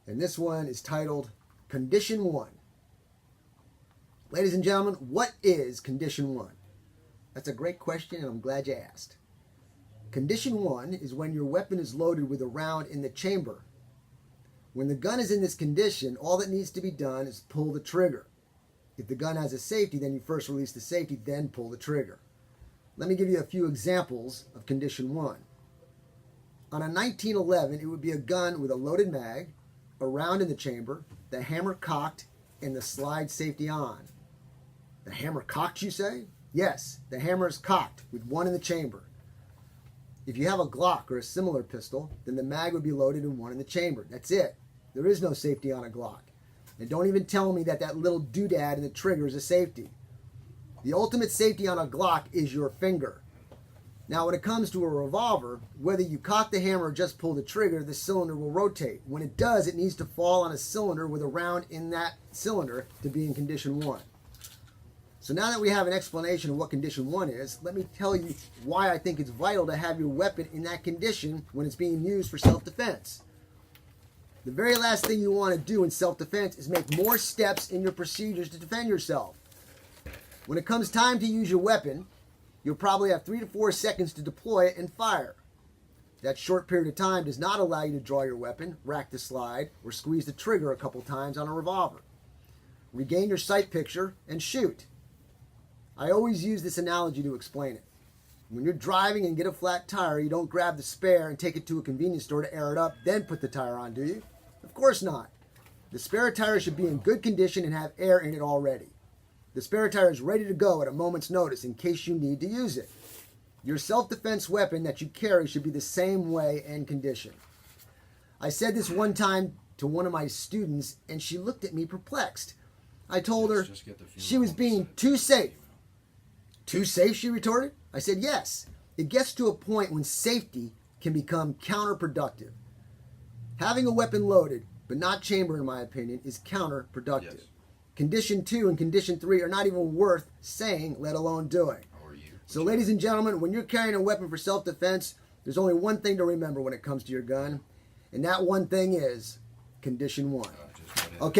and this one is titled Condition 1. Ladies and gentlemen, what is Condition 1? That's a great question, and I'm glad you asked. Condition 1 is when your weapon is loaded with a round in the chamber. When the gun is in this condition, all that needs to be done is pull the trigger. If the gun has a safety, then you first release the safety, then pull the trigger. Let me give you a few examples of Condition 1. On a 1911, it would be a gun with a loaded mag, a round in the chamber, the hammer cocked, and the slide safety on. The hammer cocked, you say? Yes, the hammer is cocked with one in the chamber. If you have a Glock or a similar pistol, then the mag would be loaded and one in the chamber. That's it. There is no safety on a Glock. And don't even tell me that little doodad in the trigger is a safety. The ultimate safety on a Glock is your finger. Now, when it comes to a revolver, whether you cock the hammer or just pull the trigger, the cylinder will rotate. When it does, it needs to fall on a cylinder with a round in that cylinder to be in Condition 1. So now that we have an explanation of what Condition 1 is, let me tell you why I think it's vital to have your weapon in that condition when it's being used for self-defense. The very last thing you want to do in self-defense is make more steps in your procedures to defend yourself. When it comes time to use your weapon, you'll probably have 3 to 4 seconds to deploy it and fire. That short period of time does not allow you to draw your weapon, rack the slide, or squeeze the trigger a couple times on a revolver. Regain your sight picture and shoot. I always use this analogy to explain it. When you're driving and get a flat tire, you don't grab the spare and take it to a convenience store to air it up, then put the tire on, do you? Of course not. The spare tire should be in good condition and have air in it already. The spare tire is ready to go at a moment's notice in case you need to use it. Your self-defense weapon that you carry should be the same way and condition. I said this one time to one of my students, and she looked at me perplexed. I told her she was being too safe. Too safe, she retorted. I said, yes. It gets to a point when safety can become counterproductive. Having a weapon loaded, but not chambered, in my opinion, is counterproductive. Yes. Condition 2 and Condition 3 are not even worth saying, let alone doing. So, ladies and gentlemen, when you're carrying a weapon for self-defense, there's only one thing to remember when it comes to your gun, and that one thing is Condition 1. Okay.